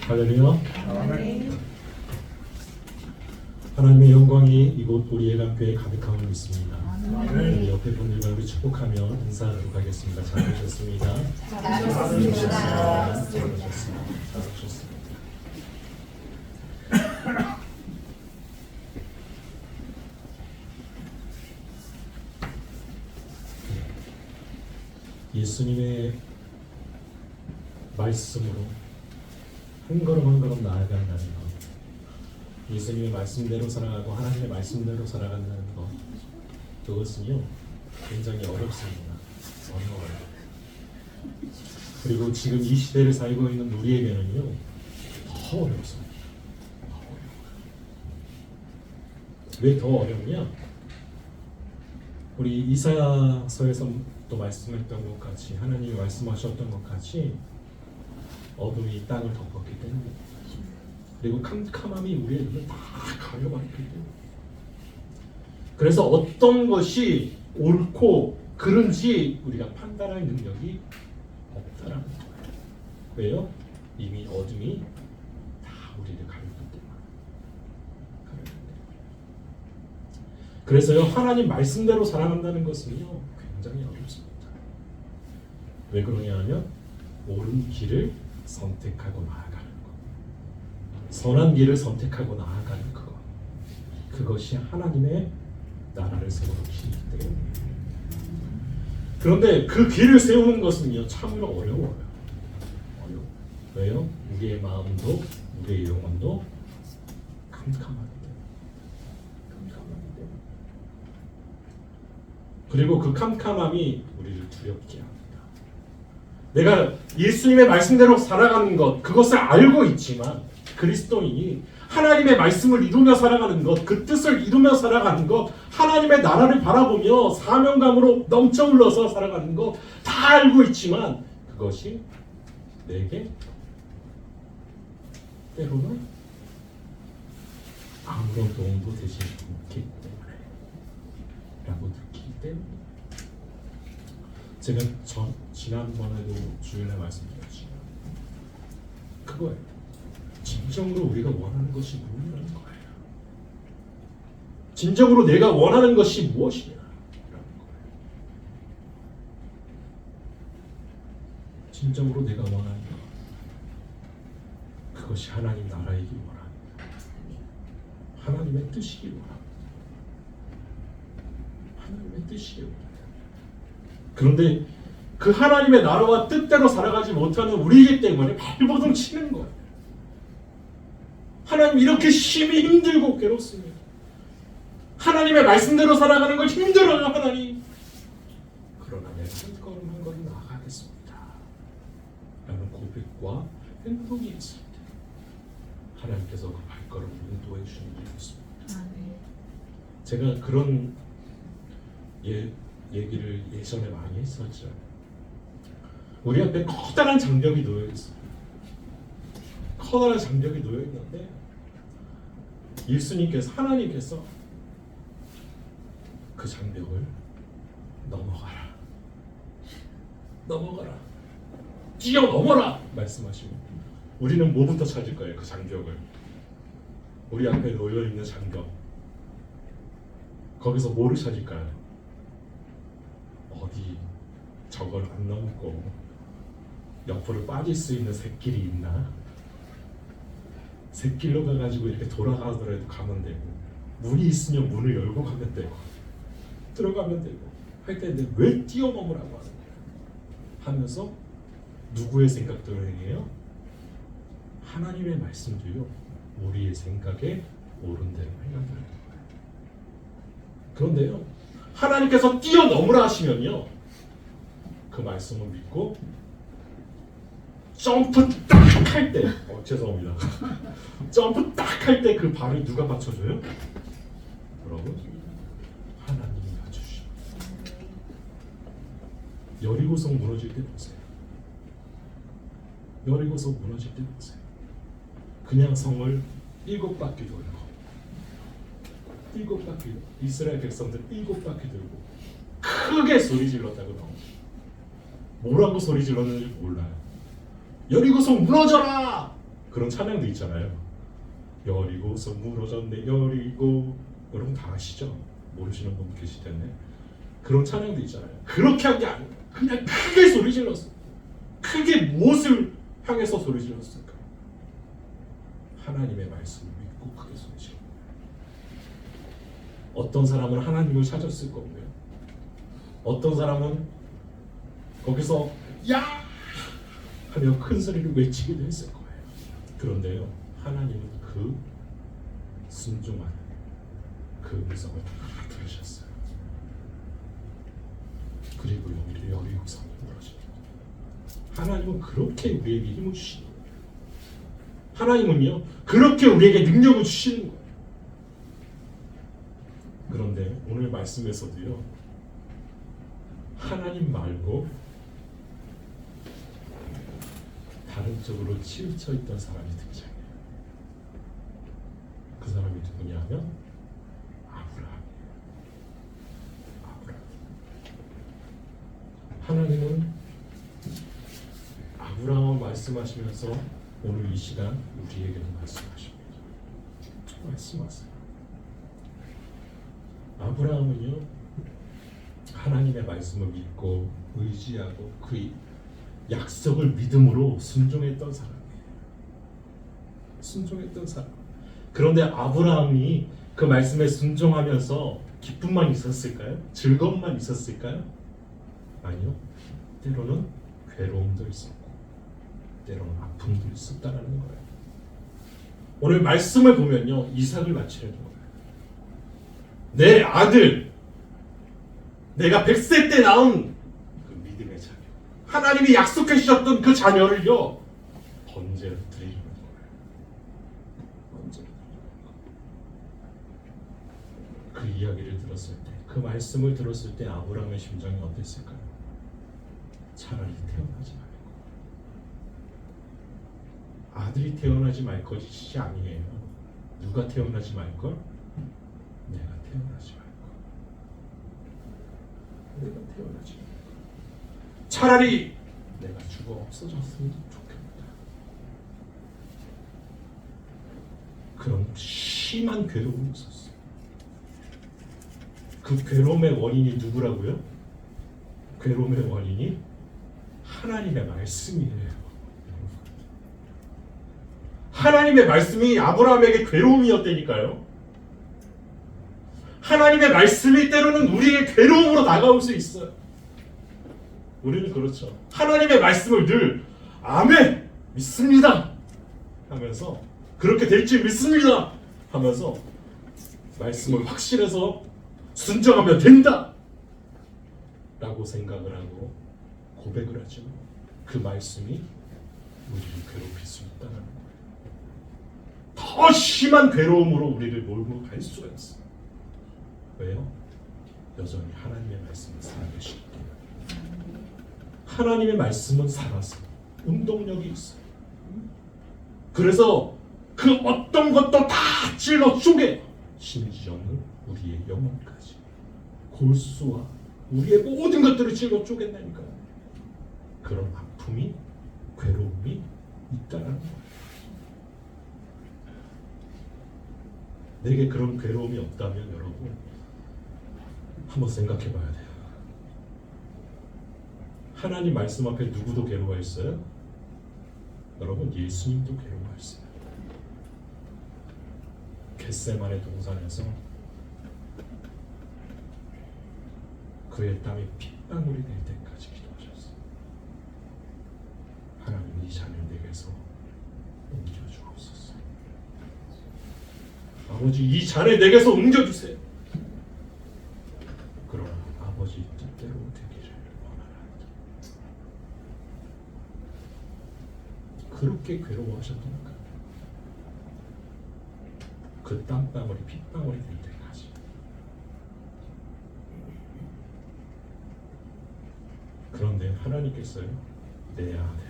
할렐루야. 아멘. 하나님의 영광이 이곳 우리의 감교에 가득함을 믿습니다. 아멘. 우리 옆에 분들과 우리 축복하며 인사하도록 하겠습니다. 잘 오셨습니다. 잘하셨습니다. 잘 오셨습니다. 잘 오셨습니다. 예수님의 말씀으로 한 걸음 한 걸음 나아간다는 것, 예수님의 말씀대로 살아가고 하나님의 말씀대로 살아간다는 것, 그것은요 굉장히 어렵습니다. 어려워요. 그리고 지금 이 시대를 살고 있는 우리에게는요 더 어렵습니다. 더 어려워요. 왜 더 어렵냐? 우리 이사야서에서 또 말씀했던 것 같이, 하나님이 말씀하셨던 것 같이 어둠이 땅을 덮었기 때문에, 그리고 캄캄함이 우리의 눈을 다 가려버렸기 때문에, 그래서 어떤 것이 옳고 그른지 우리가 판단할 능력이 없다라는 거예요. 왜요? 이미 어둠이 다 우리를 가렸기 때문에. 그래서요 하나님 말씀대로 살아간다는 것은요 굉장히 어렵습니다. 왜 그러냐 하면 옳은 길을 선택하고 나아가는 것, 선한 길을 선택하고 나아가는 것, 그것이 하나님의 나라를 세우는 길이기 때문에. 그런데 그 길을 세우는 것은요 참으로 어려워요. 어려워. 왜요? 우리의 마음도 우리의 영혼도 캄캄하기 때문에. 캄캄하기 때문에. 그리고 그 캄캄함이 우리를 두렵게 합니다. 내가 예수님의 말씀대로 살아가는 것, 그것을 알고 있지만, 그리스도인이 하나님의 말씀을 이루며 살아가는 것, 그 뜻을 이루며 살아가는 것, 하나님의 나라를 바라보며 사명감으로 넘쳐 흘러서 살아가는 것 다 알고 있지만, 그것이 내게 때로는 아무런 도움도 되지 않기 때문에 라고 느끼기 때문에, 제가 지난번에도 주일에 말씀드렸지만 그거예요. 진정으로 우리가 원하는 것이 무엇이라는 거예요. 진정으로 내가 원하는 것이 무엇이냐라는 거예요. 진정으로 내가 원하는 것, 그것이 하나님 나라이기 원합니다. 하나님의 뜻이기 원합니다. 하나님의 뜻이기 원합니다. 그런데 그 하나님의 나라와 뜻대로 살아가지 못하는 우리이기 때문에 발버둥 치는 거예요. 하나님 이렇게 심히 힘들고 괴롭습니다. 하나님의 말씀대로 살아가는 걸 힘들어요, 하나님. 그러나 내가 한 걸음 한 걸음 나아가겠습니다 라는 고백과 행동이 있을 때 하나님께서 그 발걸음을 인도해 주시는 게 있습니다. 제가 그런 얘기를 예전에 많이 했었죠. 우리 앞에 커다란 장벽이 놓여 있어요. 커다란 장벽이 놓여 있는데 예수님께서, 하나님께서 그 장벽을 넘어가라, 넘어가라, 뛰어넘어라 말씀하시고, 우리는 뭐부터 찾을 거예요? 그 장벽을. 우리 앞에 놓여 있는 장벽, 거기서 뭐를 찾을까요? 어디 저걸 안 넘고 옆으로 빠질 수 있는 샛길이 있나? 샛길로 가가지고 이렇게 돌아가더라도 가면 되고, 문이 있으면 문을 열고 가면 되고, 들어가면 되고 할 텐데 왜 뛰어넘으라고 하는 거야? 하면서 누구의 생각대로 행해요? 하나님의 말씀도요 우리의 생각에 옳은 대로 행한다는 거예요. 그런데요 하나님께서 뛰어넘으라 하시면요 그 말씀을 믿고 점프 딱 할 때, 죄송합니다. 점프 딱 할 때 그 발을 누가 받쳐줘요? 여러분, 하나님이 받쳐주십니다. 여리고성 무너질 때 보세요. 여리고성 무너질 때 보세요. 그냥 성을 7바퀴 돌고, 7바퀴, 이스라엘 백성들 7바퀴 돌고 크게 소리 질렀다고 나옵니다. 뭐라고 소리 질렀는지 몰라요. 여리고성 무너져라! 그런 찬양도 있잖아요. 여리고서 무너졌네 여리고. 여러분 다 아시죠? 모르시는 분 계실 텐데 그런 찬양도 있잖아요. 그렇게 한 게 아니에요. 그냥 크게 소리 질렀어요. 크게 무엇을 향해서 소리 질렀을까? 하나님의 말씀을 믿고 크게 소리 질렀어요. 어떤 사람은 하나님을 찾았을 거고요. 어떤 사람은 거기서 야! 하며 큰 소리를 외치기도 했을 거예요. 그런데요, 하나님은 그 순종하는 그 음성을 다 들으셨어요. 그리고 여기를 여리고성이 무너집니다. 하나님은 그렇게 우리에게 힘을 주시는 거예요. 하나님은요, 그렇게 우리에게 능력을 주시는 거예요. 그런데 오늘 말씀에서도요, 하나님 말고 다른 쪽으로 치우쳐 있던 사람이 등장해요. 그 사람이 누구냐면 아브라함이에요. 아브라함. 하나님은 아브라함 말씀하시면서 오늘 이 시간 우리에게도 말씀하십니다. 말씀하세요. 아브라함은요, 하나님의 말씀을 믿고 의지하고 그 약속을 믿음으로 순종했던 사람이에요. 순종했던 사람. 그런데 아브라함이 그 말씀에 순종하면서 기쁨만 있었을까요? 즐거움만 있었을까요? 아니요. 때로는 괴로움도 있었고 때로는 아픔도 있었다라는 거예요. 오늘 말씀을 보면요, 이삭을 바치려는 거예요. 내 아들, 내가 100세 때 낳은 그 믿음의 자녀, 하나님이 약속해 주셨던 그 자녀를요, 번제로 드리는 거예요. 번제로 드리는 거예요. 그 이야기를 들었을 때, 그 말씀을 들었을 때 아브라함의 심정이 어땠을까요? 차라리 태어나지 말걸. 아들이 태어나지 말 것이 아니에요. 누가 태어나지 말걸? 내가 태어나지 말걸. 내가 태어나지 말걸. 차라리 내가 죽어 없어졌으면 좋겠다. 그런 심한 괴로움이 있었어요. 그 괴로움의 원인이 누구라고요? 괴로움의 원인이 하나님의 말씀이에요. 하나님의 말씀이 아브라함에게 괴로움이었다니까요. 하나님의 말씀이 때로는 우리의 괴로움으로 다가올 수 있어요. 우리는 그렇죠. 하나님의 말씀을 늘 아멘, 믿습니다 하면서, 그렇게 될지 믿습니다 하면서 말씀을 확신해서 순종하면 된다 라고 생각을 하고 고백을 하지만 그 말씀이 우리를 괴롭힐 수 있다는 거예요. 더 심한 괴로움으로 우리를 몰고 갈 수가 있어요. 왜요? 여전히 하나님의 말씀은 살아계시기 때문에. 하나님의 말씀은 살아서 운동력이 있어요. 그래서 그 어떤 것도 다 찔러 쪼개, 심지어는 우리의 영혼까지, 골수와 우리의 모든 것들을 찔러 쪼갠다니까요. 그런 아픔이, 괴로움이 있다는 거예요. 내게 그런 괴로움이 없다면 여러분 한번 생각해 봐야 돼요. 하나님 말씀 앞에 누구도 괴로워했어요? 여러분, 예수님도 괴로워했어요. 겟세마네 동산에서 그의 땀이 핏방울이 될 때까지 기도하셨어요. 하나님, 이 잔을 내게서 옮겨주옵소서. 아버지, 이 잔을 내게서 옮겨주세요. 그러나 아버지 뜻대로 되기를 원하나이다. 그렇게 괴로워하셨다니까요. 그 땀방울이 핏방울이 될 때까지. 그런데 하나님께서요, 내 아들,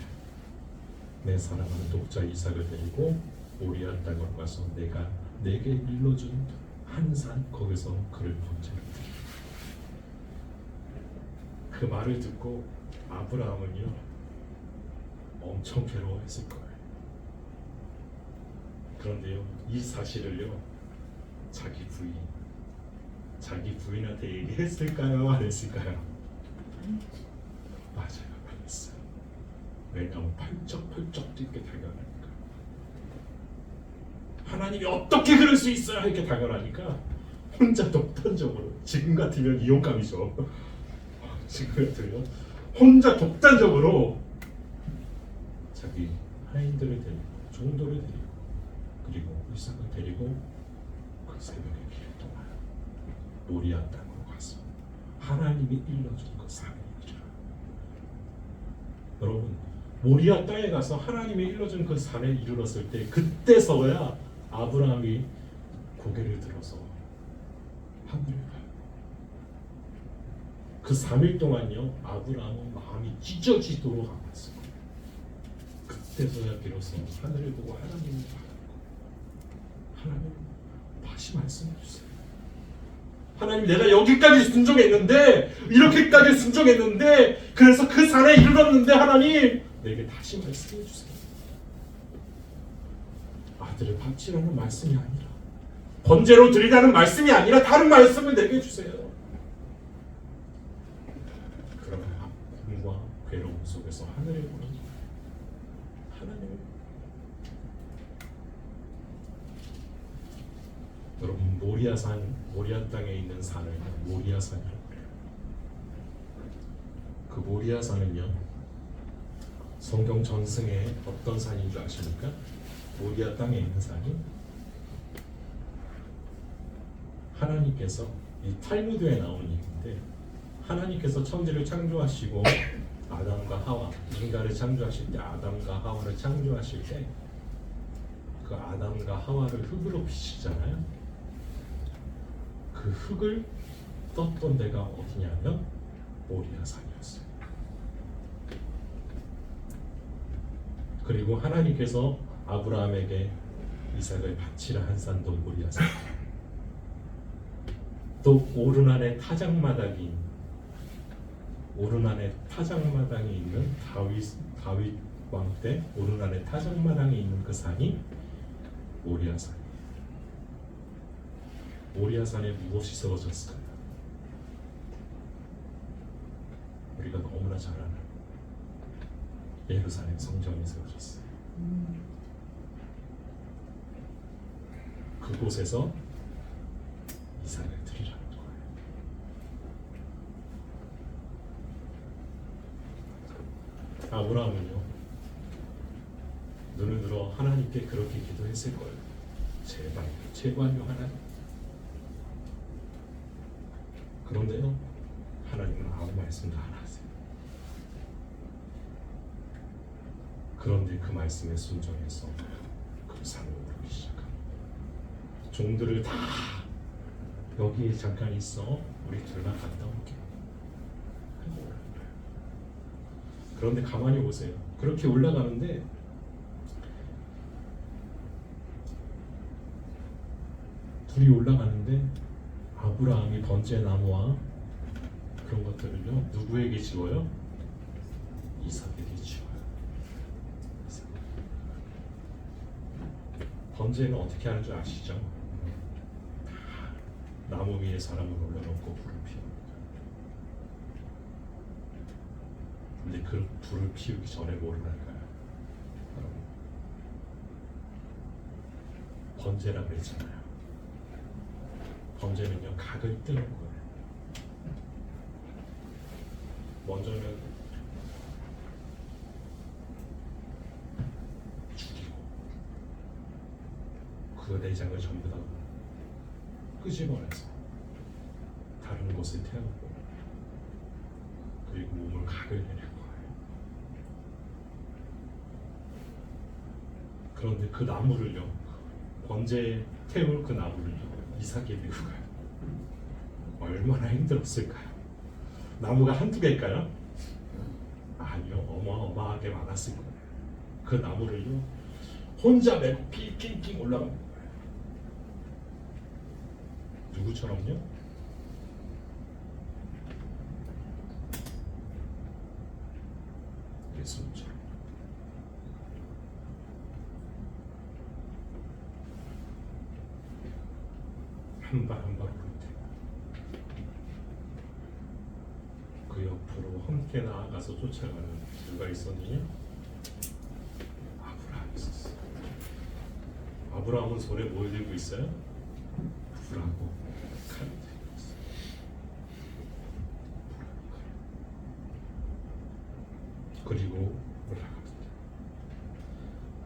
내 사랑하는 독자 이삭을 데리고 모리아 땅으로 가서 내가 내게 일러준 한 산, 거기서 그를 번제로 드립니다. 그 말을 듣고 아브라함은요, 엄청 괴로워했을 거예요. 그런데요, 이 사실을요, 자기 부인한테 얘기했을까요? 안 했을까요? 맞아요, 안 했어요. 왜냐하면 펄쩍펄쩍 뛰게 당연하니까. 하나님이 어떻게 그럴 수 있어요? 이렇게 당연하니까 혼자 독단적으로, 지금 같으면 이용감이죠. 지금 같으면 혼자 독단적으로 자기 하인들을 데리고, 종도를 데리고, 그리고 이삭을 데리고 그 새벽에 길을 떠나요. 모리아 땅으로 가서 하나님이 일러준 그 산에 이르라. 여러분, 모리아 땅에 가서 하나님이 일러준 그 산에 이르렀을 때, 그때서야 아브라함이 고개를 들어서 하늘을 봐요. 그 3일 동안요, 아브라함은 마음이 찢어지도록 하고 있어요. 그때서야 비로소 하늘을 보고 하나님을 바라고, 하나님 다시 말씀해 주세요. 하나님, 내가 여기까지 순종했는데, 이렇게까지 순종했는데, 그래서 그 산에 이르렀는데, 하나님 내게 다시 말씀해 주세요. 아들을 바치라는 말씀이 아니라, 번제로 드리라는 말씀이 아니라 다른 말씀을 내게 주세요. 그러면 아픔과 괴로움 속에서 하늘을 보는 하나님을, 여러분, 모리아 땅에 있는 산을 모리아산이라고 그래요. 그 모리아산은요, 성경 전승에 어떤 산인 줄 아십니까? 모리아 땅에 있는 산이 하나님께서, 이 탈무드에 나오는 얘기인데, 하나님께서 천지를 창조하시고 아담과 하와, 인간을 창조하실 때, 아담과 하와를 창조하실 때 그 아담과 하와를 흙으로 빚으시잖아요. 그 흙을 떴던 데가 어디냐면 모리아산이었어요. 그리고 하나님께서 아브라함에게 이삭을 바치라 한 산도 모리아산. 또 오르난의 타작마당이 있는 다윗 왕 때 오르난의 타작마당이 있는 그 산이 모리아산. 모리아산에 무엇이 세워졌을까요? 우리가 너무나 잘 아는 예루살렘 성전이 세워졌어요. 그곳에서 이삭을 드리라는 거예요. 아브라함은요, 눈을 들어 하나님께 그렇게 기도했을 거예요. 제발요 하나님. 그런데요, 하나님은 아무 말씀도 안 하세요. 그런데 그 말씀에 순종해서 그 산을 오르기 시작합니다. 종들을 다 여기에 잠깐 있어, 우리 둘만 갔다 올게. 그런데 가만히 보세요. 그렇게 올라가는데 둘이 올라가는데 아브라함이 번제 나무와 그런 것들을요, 누구에게 지워요? 이삭에게 지워요. 이삭. 번제는 어떻게 하는 줄 아시죠? 나무 위에 사람을 올려놓고 불을 피웁니다. 근데 그 불을 피우기 전에 뭐를 할까요? 번제라고 했잖아요. 번제는요, 각을 뜨는 거예요. 먼저는 죽이고 그 내장을 전부 다 끄집어내서 다른 곳에 태우고, 그리고 몸을 각을 내는 거예요. 그런데 그 나무를요, 번제에 태울 그 나무를요, 이삭에게 메고 가요. 얼마나 힘들었을까요? 나무가 한두 개일까요? 아니요, 어마어마하게 많았을 거예요. 그 나무를요, 혼자 메고 낑낑 올라가는 거예요. 누구처럼요? 예수님처럼. 한 발 한 발 오를 때 그 옆으로 함께 나아가서 쫓아가는 누가 있었느냐? 아브라함이 있었어. 아브라함은 손에 뭘 들고 있어요? 불하고 칼을 들고 있어요. 그리고 올라갑니다.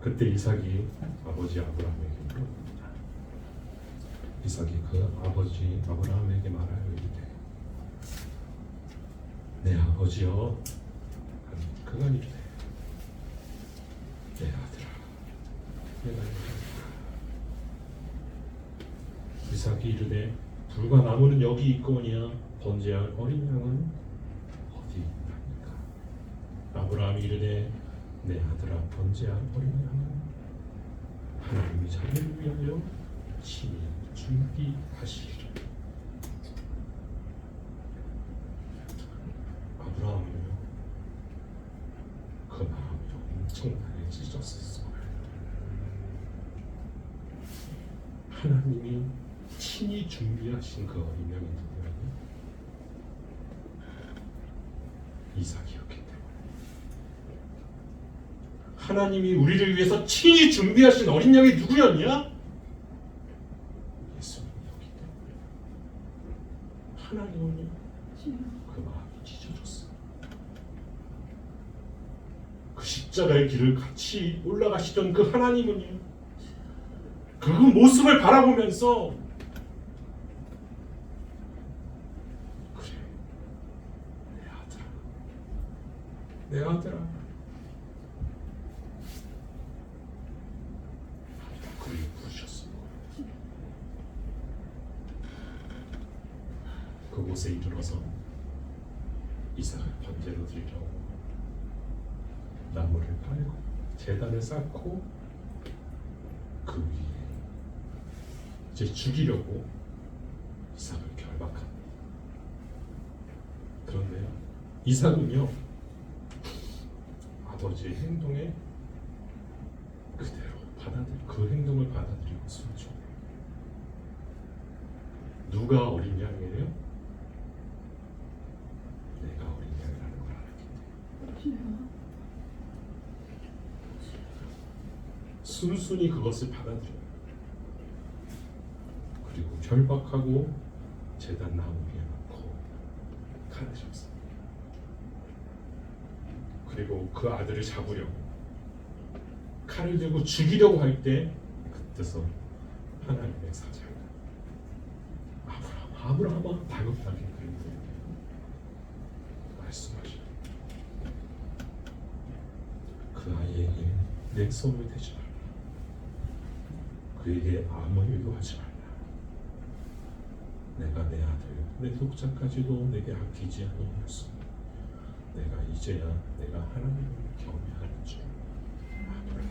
그때 이삭이 아버지 아브라함에게 물어봅니다. 이삭이 그 아버지 아브라함에게 말하여 이르되 내 아버지여, 그가 이르되 내 아들아, 내가 이르되 이삭이 이르되 불과 나무는 여기 있거니와 번제할 어린 양은 어디 있나이까? 아브라함이 이르되 내 아들아, 번제할 어린 양은 하나님이 자기를 위하여 친히 준비하시리라. 아브라함은요, 그 마음이 엄청나게 찢었었어요. 하나님이 친히 준비하신 그 어린 양이 누구였냐? 이삭이었기 때문에. 하나님이 우리를 위해서 친히 준비하신 어린 양이 누구였냐? 예수님이었기 때문에. 하나님은요, 그 마음이 찢어졌어. 그 십자가의 길을 같이 올라가시던 그 하나님은요, 그 모습을 바라보면서 그래, 내 아들아, 내 아들아, 그를 부르셨습니다. 그곳에 이르러서 이삭을 번제로 드리려고 나무를 깔고 제단을 쌓고 그 위에 이제 죽이려고 이삭을 결박합니다. 그런데요, 이삭은요, 아버지의 행동에 그대로 그 행동을 받아들이고 순종. 누가 어린 양이에요? 내가 어린 양이라는 걸 알았기 때문에 순순히 그것을 받아들여요. 그리고 결박하고 제단 나무 위에 놓고 칼을 잡습니다. 그리고 그 아들을 잡으려고 칼을 들고 죽이려고 할 때 그때서 하나님의 사자가 아브라함아 다급하게 그리고 말씀하시오. 그 아이에게 내 손을 대지 말라. 그에게 아무 일도 하지 말라. 내가 내 아들, 내 독자까지도 내게 아끼지 아니하였으니 내가 이제야 내가 하나님을 경외하는 줄 아노라.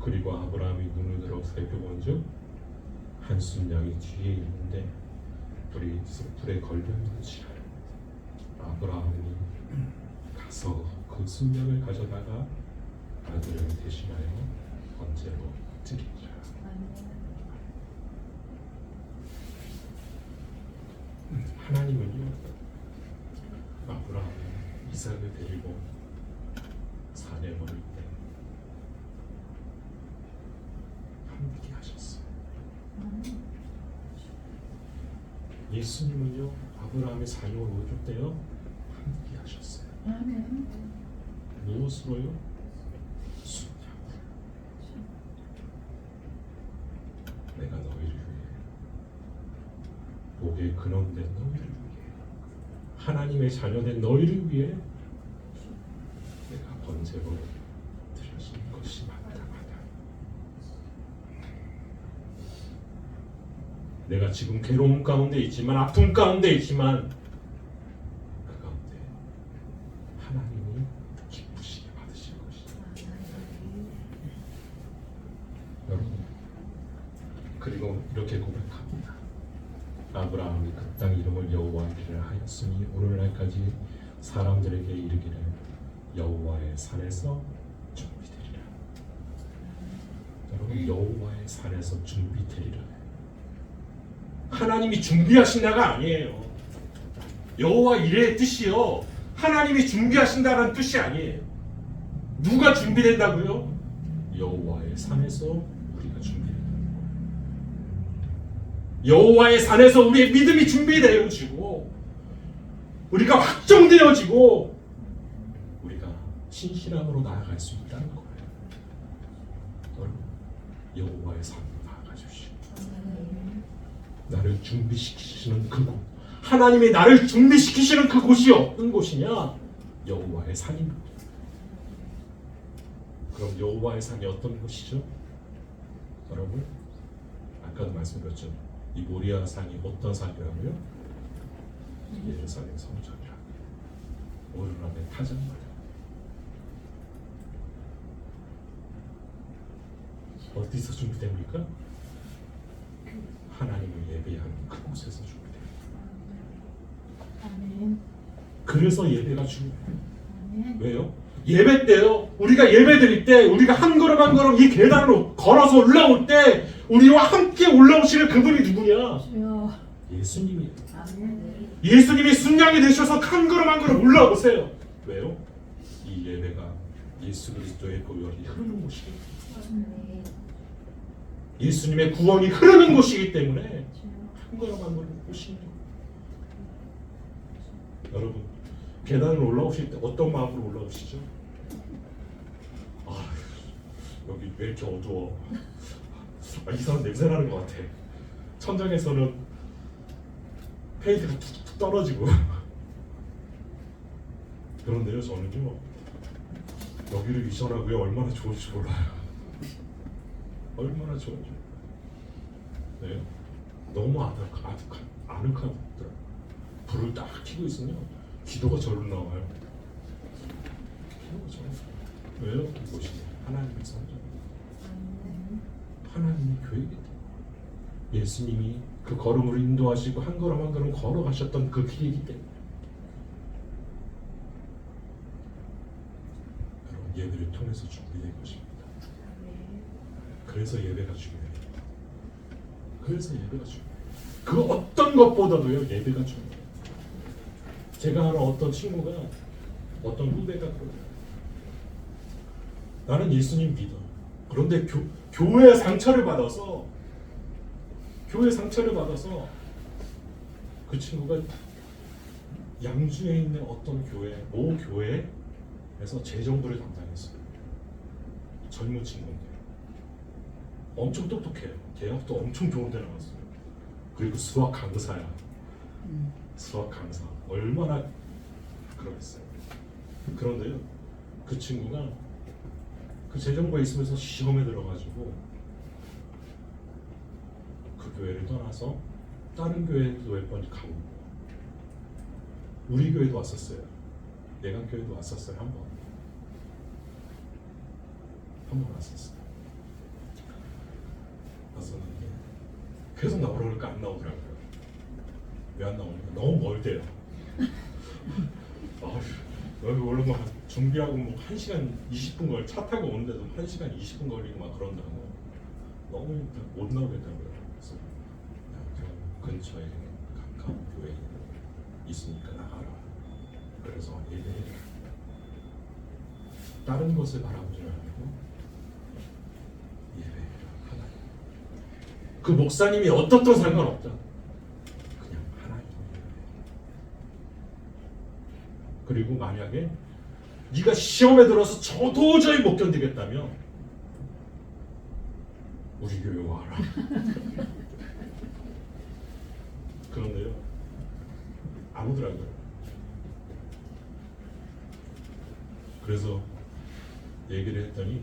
그리고 아브라함이 눈을 들어 살펴본즉 한 순양이 뒤에 있는데 불이 숯불에 걸려있는지라. 아브라함이 가서 그 순양을 가져다가 아들을 대신하여 번제로 드리니라. 하나님은요, 아브라함이 이삭을 데리고 산에 오를 때 함께 하셨어요. 예수님은요, 아브라함의 산에 오를 때요 함께 하셨어요. 무엇으로요? 순양으로. 내가 너희를 위해, 복의 근원된 너희를 위해, 하나님의 자녀된 너희를 위해 내가 번제로 드려진 것이 마땅하다. 내가 지금 괴로움 가운데 있지만, 아픔 가운데 있지만, 그 가운데 하나님이 기쁘시게 받으실 것이다. 여러분, 그리고 이렇게 고백합니다. 아브라함이 그 땅 이름을 여호와이라 하였으니 오늘날까지 사람들에게 이르기를 여호와의 산에서 준비되리라. 여러분, 여호와의 산에서 준비되리라. 하나님이 준비하신다가 아니에요. 여호와 이레의 뜻이요, 하나님이 준비하신다는 뜻이 아니에요. 누가 준비된다고요? 여호와의 산에서 우리가 준비된다는 거예요. 여호와의 산에서 우리의 믿음이 준비되어지고 우리가 확정되어지고 우리가 신실함으로 나아갈 수 있다는 거예요. 여러분, 여호와의 산으로 나아가 주시오. 나를 준비시키시는 그곳, 하나님이 나를 준비시키시는 그곳이 어떤 곳이냐? 여호와의 산입니다. 그럼 여호와의 산이 어떤 곳이죠? 여러분, 아까도 말씀드렸죠. 이 모리아 산이 어떤 산이라고요? 예루살렘 성전이라. 오르락의 타작마다. 어디서 준비됩니까? 하나님을 예배하는 그곳에서 준비돼요. 아멘. 그래서 예배가 중요해요. 아멘. 왜요? 예배 때요, 우리가 예배 드릴 때, 우리가 한 걸음 한 걸음 이 계단으로 걸어서 올라올 때 우리와 함께 올라오시는 그분이 누구냐? 주여. 예수님이에요. 아멘. 예수님이 순양이 되셔서 한 걸음 한 걸음 올라오세요. 왜요? 이 예배가 예수 그리스도의 보혈이 흐르는 곳이에요. 아멘. 예수님의 구원이 흐르는 곳이기 때문에 주여. 한 걸음 한 걸음 오시는 거예요. 여러분, 계단을 올라오실 때 어떤 마음으로 올라오시죠? 아, 여기 왜 이렇게 어두워? 이상한 냄새 나는 것 같아. 천장에서는 페인트가 툭툭 떨어지고. 그런데요, 저는요, 여기를 이전하고요, 얼마나 좋을지 몰라요. 얼마나 좋은지. 네, 너무 아늑하더라고요. 불을 딱 켜고 있으면 기도가 절로 나와요. 기도가 절로. 왜요? 이곳이 하나님의 성전, 하나님의 교회이기 때문에. 예수님이 그 걸음을 인도하시고 한 걸음 한 걸음 걸어가셨던 그 길이기 때문에. 여러분, 예배를 통해서 준비된 것입니다. 그래서 예배가 중요해요. 그래서 예배가 중요해요. 그 어떤 것보다도요, 예배가 중요해요. 제가 아는 어떤 친구가, 어떤 후배가 그러더라고요. 나는 예수님 믿어. 그런데 교회 상처를 받아서 그 친구가 양주에 있는 어떤 모 교회에서 재정부를 담당했어요. 젊은 친구인데 엄청 똑똑해요. 대학도 엄청 좋은 데 나왔어요. 그리고 수학 강사야. 수학 강사. 얼마나 그러겠어요. 그런데요, 그 친구가 그 재정부에 있으면서 시험에 들어가지고 그 교회를 떠나서 다른 교회도 몇 번 가고, 우리 교회도 왔었어요. 예강교회도 왔었어요. 한 번 왔었어요. 왔었는데 계속 나오라고 그러니까 안 나오더라고요. 왜 안 나오냐면 너무 멀대요. 여기 올라가 준비하고 뭐 1시간 20분 걸 차 타고 오는데도 1시간 20분 걸리고 막 그런다고. 너무 못 나오겠다고요. 그래서 그냥 근처에 가까운 교회에 있으니까 나가라. 그래서 예배해. 다른 것을 바라보지 말고 예배해라. 하나님. 그 목사님이 어떻든 상관없다. 그냥 하나님. 그리고 만약에 네가 시험에 들어서 저 도저히 못 견디겠다면 우리 교회 와라. 그런데요, 안 오더라고요. 그래서 얘기를 했더니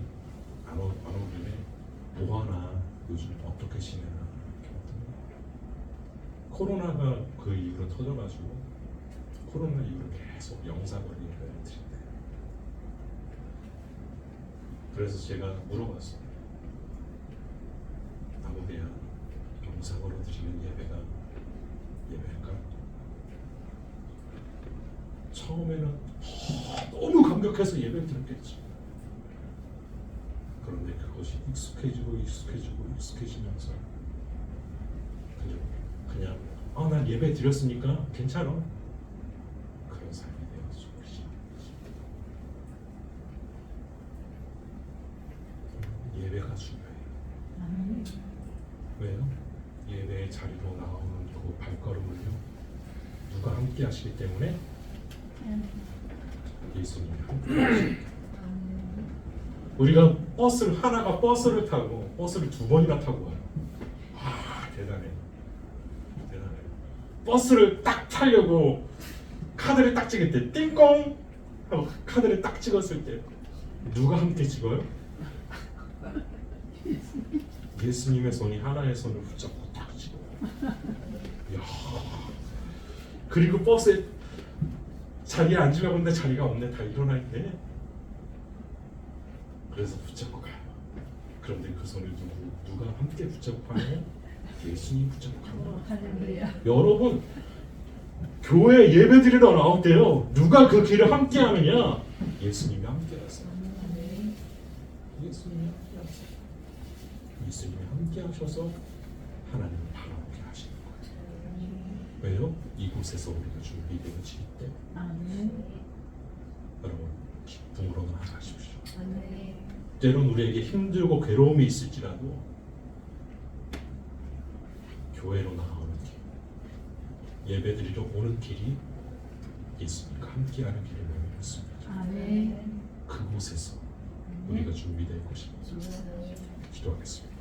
안 오길래 뭐 하나 요즘 어떻게 지내나 이렇게 봤더니 코로나가 그 이후로 터져가지고 코로나 이후로 계속 영상걸리를 드린대요. 그래서 제가 물어봤어요. 남우대야, 영상으로 드리는 예배가 예배일까? 처음에는 너무 감격해서 예배를 드렸겠지. 그런데 그것이 그것이 익숙해지면서 그냥 난 예배 드렸으니까 괜찮아 그런 삶이 되어서 예배가 중요해요. 아멘. 왜요? 예배의 자리로 나오는 그 발걸음을요 누가 함께 하시기 때문에 예수님이 함께 하시고 우리가 버스를 타고 버스를 2번이나 타고 와요. 대단해. 버스를 딱 타려고 카드를 딱 찍을 때 띵꽁 하고 카드를 딱 찍었을 때 누가 함께 찍어요? 예수님의 손이 하나의 손을 붙잡고 딱 찍어요. 이야. 그리고 버스에 자리에 앉으려고 했는데 자리가 없네. 다 일어나 있네. 그래서 붙잡고 가요. 그런데 그 손을 누가 함께 붙잡고 가요? 예수님이 붙잡고 가요. 할렐루야. 여러분 교회 예배드리러 나올 때요 누가 그 길을 함께 하느냐? 예수님이 함께 하세요. 예수님이 함께 하세요. 예수님이 함께 하셔서 하나님을 바라보게 하시는 거예요. 왜요? 이곳에서 우리가 준비되어지기 때문에. 아멘. 여러분 기쁨으로 나아가십시오. 아멘. 때론 우리에게 힘들고 괴로움이 있을지라도 교회로 나아오는 길, 예배드리러 오는 길이 예수님과 함께하는 길을 믿습니다. 아멘. 그곳에서 우리가 준비될 것입니다. 기도하겠습니다.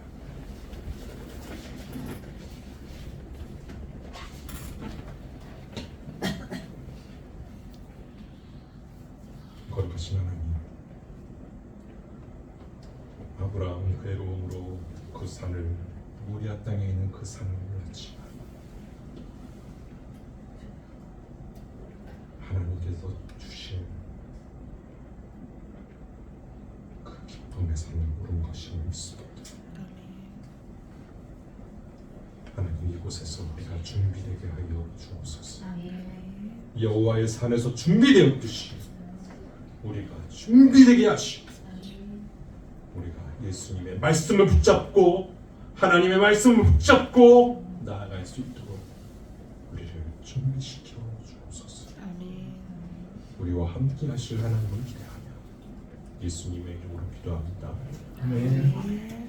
거룩하신 하나님, 아브라함은 괴로움으로 그 산을 모리아 땅에 있는 그 산을 올랐지만 하나님께서 주신 그 기쁨의 산을 오른 것임을 믿습니다. 하나님 이곳에서 우리가 준비되게 하여 주옵소서. 여호와의 산에서 준비되었듯이 우리가 준비되게 하시고 우리가 예수님의 말씀을 붙잡고 하나님의 말씀을 붙잡고 나아갈 수 있도록 우리를 준비시켜 주옵소서. 우리와 함께 하실 하나님을 기대하며 예수님의 이름으로 기도합니다. 아멘.